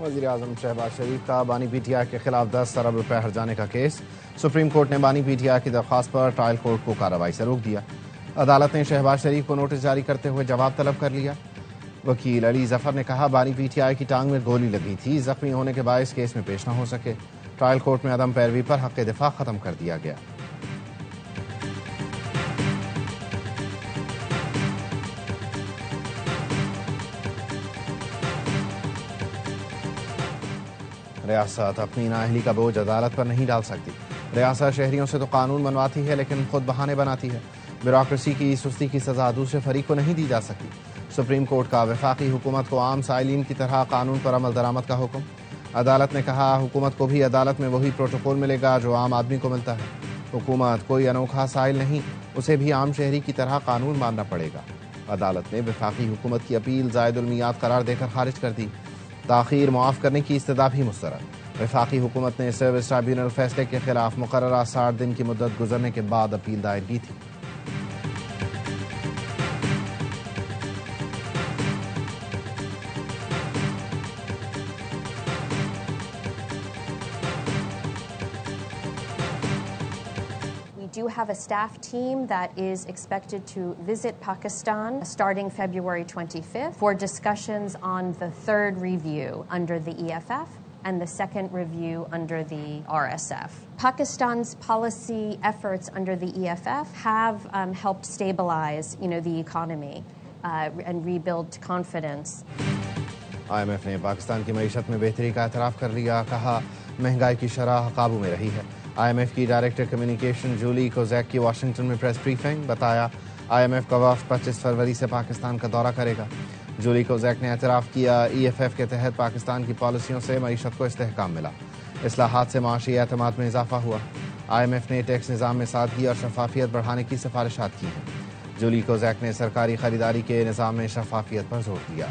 वज़ीर-ए-आज़म शहबाज शरीफ का बानी पीटीआई के खिलाफ 10 अरब रुपए हर्जाने का केस। सुप्रीम कोर्ट ने बानी पीटीआई की दरख्वास्त पर ट्रायल कोर्ट को कार्रवाई से रोक दिया। अदालत ने शहबाज शरीफ को नोटिस जारी करते हुए जवाब तलब कर लिया। वकील अली जफर ने कहा, बानी पीटीआई की टांग में गोली लगी थी, जख्मी होने के बायस केस में पेश न हो सके। ट्रायल कोर्ट में अदम पैरवी पर हक दिफा खत्म कर दिया गया। रियासत अपनी नाअहली का बोझ अदालत पर नहीं डाल सकती। रियासत शहरियों से तो कानून बनवाती है, लेकिन खुद बहाने बनाती है। ब्यूरोक्रेसी की सुस्ती की सजा दूसरे फरीक को नहीं दी जा सकती। सुप्रीम कोर्ट का वफाकी हुकूमत को आम साइलिन की तरह कानून पर अमल दरामद का हुक्म। अदालत ने कहा, हुकूमत को भी अदालत में वही प्रोटोकॉल मिलेगा जो आम आदमी को मिलता है। हुकूमत कोई अनोखा साइल नहीं, उसे भी आम शहरी की तरह कानून मानना पड़ेगा। अदालत ने वफाकी हुकूमत की अपील जायदुल मियाद करार देकर खारिज कर दी। ताखीर मुआफ करने की इस्तदा भी मुस्तरद। वफाकी हुकूमत ने सर्विस ट्राइब्यूनल फैसले के खिलाफ मुकर्ररा 60 दिन की मुद्दत गुजरने के बाद अपील दायर की थी। We do have a staff team that is expected to visit Pakistan starting February 25th for discussions on the third review under the EFF and the second review under the RSF. Pakistan's policy efforts under the EFF have helped stabilize, the economy and rebuild confidence. IMF ने पाकिस्तान की मईशत में बेहतरी का एतराफ़ कर लिया। कहा, महंगाई की शरह काबू में रही है। IMF की डायरेक्टर कम्युनिकेशन जूली कोजैक की वाशिंगटन में प्रेस ब्रीफिंग। बताया, IMF का वफ़द 25 फरवरी से पाकिस्तान का दौरा करेगा। जूली कोजैक ने एतराफ़ किया, EFF के तहत पाकिस्तान की पॉलिसियों से मईशत को इस्तेहकाम मिला। इस्लाहात से माशी एतमाद में इजाफा हुआ। IMF ने टैक्स निज़ाम में सादगी और शफाफियत बढ़ाने की सिफारिशात की हैं। जूली कोजैक ने सरकारी खरीदारी के निज़ाम में शफाफियत पर जोर दिया।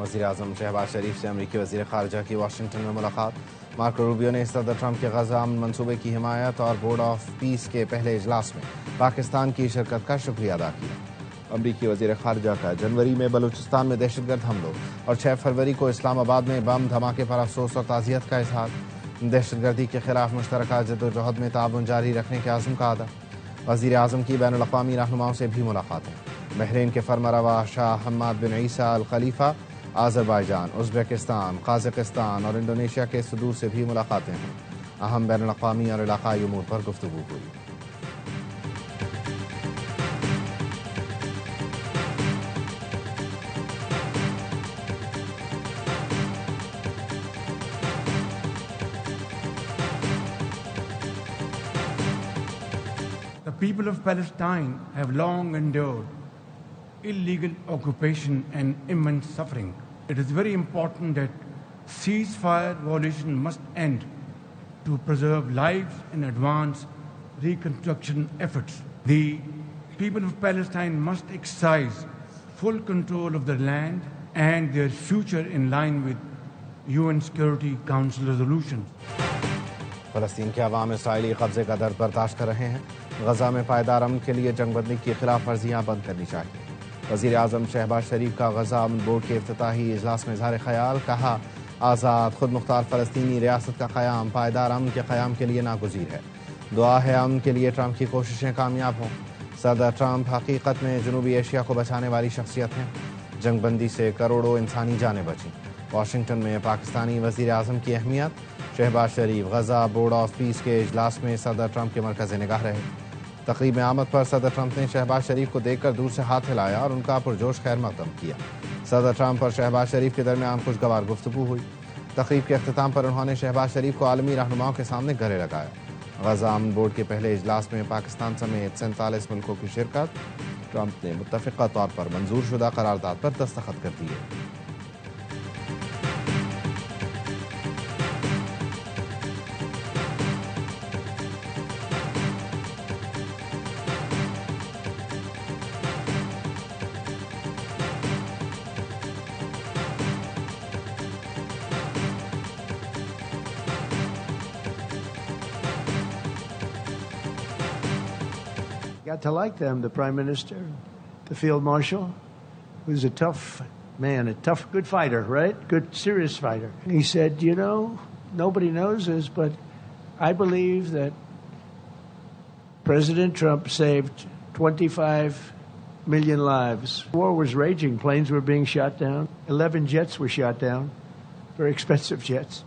वज़ीर-ए-आज़म शहबाज शरीफ से अमरीकी वज़ीर ख़ारिजा की वाशिंगटन में मुलाकात। मार्को रूबियो ने सदर ट्रंप के गज़ा अमन मनसूबे की हिमायत और बोर्ड ऑफ पीस के पहले इजलास में पाकिस्तान की शिरकत का शुक्रिया अदा किया। अमरीकी वज़ीर ख़ारिजा का जनवरी में बलूचिस्तान में दहशतगर्द हमलों और 6 फरवरी को इस्लामाबाद में बम धमाके पर अफसोस और ताज़ियत का इजहार। दहशतगर्दी के खिलाफ मुश्तरका जद्दोजहद में ताउन जारी रखने के आज़म का अदा। वज़ीर-ए-आज़म की बैनुल-अक़वामी रहनुमाओं से भी मुलाकातें। बहरीन के फरमारवा शाह हम्माद बिन ईसा अल खलीफा, आज़रबाईजान, उज़्बेकिस्तान, काज़ाकिस्तान और इंडोनेशिया के सदूर से भी मुलाकातें हुई। अहम बैनुल-अक़वामी और इलाक़ाई उमूर पर गुफ्तगू हुई। The people of Palestine have long endured illegal occupation and immense suffering. It is very important that ceasefire violation must end to preserve lives and advance reconstruction efforts. The people of Palestine must exercise full control of their land and their future in line with UN Security Council resolutions. फ़लस्तीन के अवाम Israeli कब्जे का दर्द बर्दाश्त कर रहे हैं। गजा में पायदार अमन के लिए जंगबंदी की खिलाफ वर्जियाँ बंद करनी चाहिए। वज़ीर-ए-आज़म शहबाज शरीफ का गजा अमन बोर्ड के इफ्तिताही इजलास में इज़हार ख़याल। कहा, आज़ाद खुद मुख्तार फ़लस्तीनी रियासत का क़याम पायदार अमन के क़याम के लिए नागुज़ीर है। दुआ है अमन के लिए ट्रंप की कोशिशें कामयाब हों। सदर ट्रंप हकीकत में जनूबी एशिया को बचाने वाली शख्सियत हैं। जंगबंदी से करोड़ों इंसानी जानें बचीं। वाशिंगटन में पाकिस्तानी वज़ीर-ए-आज़म की अहमियत। शहबाज शरीफ गजा बोर्ड ऑफ पीस के इजलास में सदर ट्रंप के मरकज़ निगाह रहे। तकरीब आमद पर सदर ट्रंप ने शहबाज शरीफ को देखकर दूर से हाथ हिलाया और उनका पुरजोश खैर मकदम किया। सदर ट्रंप और शहबाज शरीफ के दरमियान खुशगवार गुफ्तगू हुई। तकरीब के अख्तिताम पर उन्होंने शहबाज शरीफ को आलमी रहनुमाओं के सामने गले लगाया। गजा अमन बोर्ड के पहले इजलास में पाकिस्तान समेत 47 मुल्कों की शिरकत। ट्रंप ने मुत्तफ़िक़ा तौर पर मंजूर शुदा करारदाद पर दस्तखत कर दिए। Got to like them, the Prime Minister, the Field Marshal, who's a tough man, a tough, good fighter, right? Good, serious fighter. He said, you know, nobody knows this, but I believe that President Trump saved 25 million lives. War was raging. Planes were being shot down. 11 jets were shot down. Very expensive jets.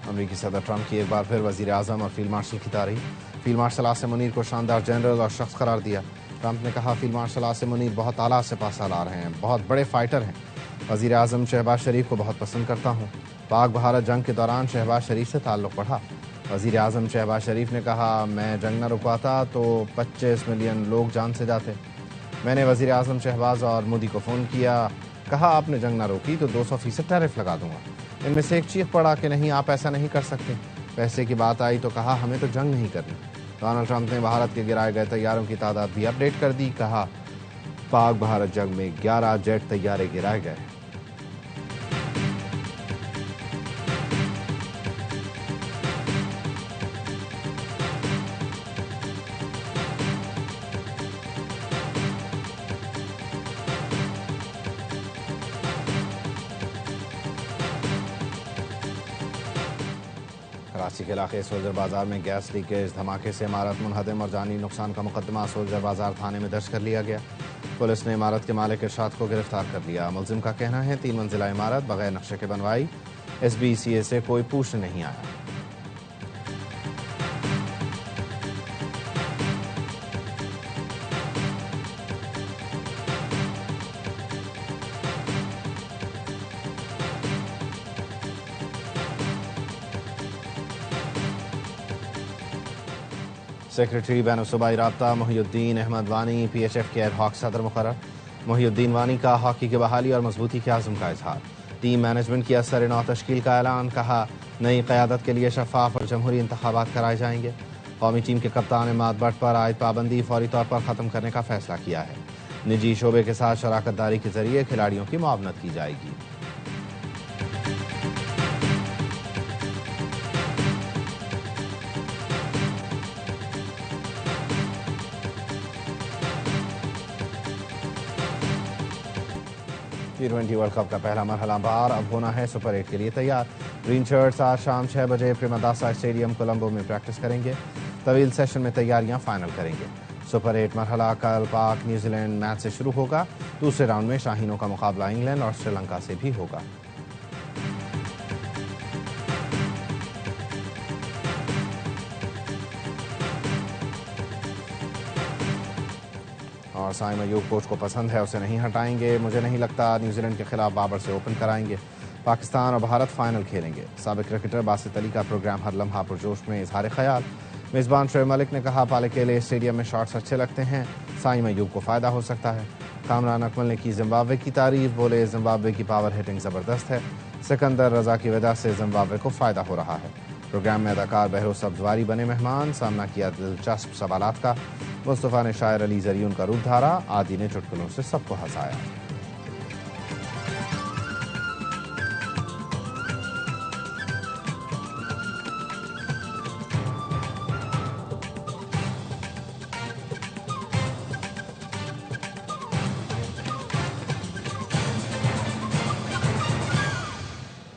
अमरीकी सदर Trump की एक बार फिर वजीर आजम और field marshal की तारीफ। Field marshal Asim Munir को शानदार जनरल और शख्स करार दिया। ट्रंप ने कहा फील्ड मार्शल आसिम मुनीर बहुत आला सिपा सालार हैं, बहुत बड़े फाइटर हैं। वजीर आजम शहबाज शरीफ को बहुत पसंद करता हूँ। पाक भारत जंग के दौरान शहबाज शरीफ से ताल्लुक़ बढ़ा। वजीर आजम शहबाज शरीफ ने कहा मैं जंग न रुकवाता तो 25 मिलियन लोग जान से जाते। मैंने वजीर आजम शहबाज और मोदी को फ़ोन किया, कहा आपने जंग न रोकी तो 200% टैरिफ लगा दूंगा। इनमें से एक चीख पड़ा कि नहीं आप ऐसा नहीं कर सकते। पैसे की बात आई तो कहा हमें तो जंग नहीं करनी। डोनाल्ड ट्रंप ने भारत के गिराए गए तैयारों की तादाद भी अपडेट कर दी। कहा पाक भारत जंग में 11 जेट तैयारे गिराए गए। कराची के इलाके सोल्जर बाजार में गैस लीकेज धमाके से इमारत मुनहदम और जानी नुकसान का मुकदमा सोल्जर बाजार थाने में दर्ज कर लिया गया। पुलिस ने इमारत के मालिक इरशाद को गिरफ्तार कर लिया। मुलजिम का कहना है 3 मंजिला इमारत बगैर नक्शे के बनवाई। SBCA से कोई पूछ नहीं आया। सेक्रेटरी बैन सूबाई राब्ता मोहिउद्दीन अहमद वानी PHF के एड हॉक सदर मुकर्रर। मोहिउद्दीन वानी का हॉकी की बहाली और मजबूती के आज़म का इजहार। टीम मैनेजमेंट की असर नौ तश्कील का ऐलान। कहा नई क़यादत के लिए शफाफ और जमहूरी इंतखाबात कराए जाएंगे। कौमी टीम के कप्तान इमाद भट्ट पर आयद पाबंदी फौरी तौर पर ख़त्म करने का फैसला किया है। निजी शोबे के साथ शराकतदारी के जरिए खिलाड़ियों की मुआवनत की जाएगी। T20 वर्ल्ड कप का पहला मरहला बार अब होना है सुपर 8 के लिए तैयार। ग्रीन शर्ट्स आज शाम 6 बजे प्रेमदासा स्टेडियम कोलंबो में प्रैक्टिस करेंगे। तवील सेशन में तैयारियां फाइनल करेंगे। सुपर 8 मरहला कल पाक न्यूजीलैंड मैच से शुरू होगा। दूसरे राउंड में शाहीनों का मुकाबला इंग्लैंड और श्रीलंका से भी होगा। और साइम अयूब कोच को पसंद है, उसे नहीं हटाएंगे। मुझे नहीं लगता न्यूजीलैंड के खिलाफ बाबर से ओपन कराएंगे। पाकिस्तान और भारत फाइनल खेलेंगे। साबिक क्रिकेटर बासित अली का प्रोग्राम हर लम्हा पुरजोश में इजहार ख्याल। मेज़बान शोएब मलिक ने कहा पालेकेले स्टेडियम में शॉट्स अच्छे लगते हैं, साइम अयूब को फ़ायदा हो सकता है। कामरान अकमल ने की जिम्बाब्वे की तारीफ, बोले जिम्बाब्वे की पावर हिटिंग ज़बरदस्त है। सिकंदर रजा की वजह से जिम्बाब्वे को फ़ायदा हो रहा है। प्रोग्राम में अदाकार बहरोज सब्जवारी बने मेहमान। सामना किया दिलचस्प सवालात का। मुस्तफ़ा ने शायर अली ज़रियून का रूप धारा। आदि ने चुटकुलों से सबको हंसाया।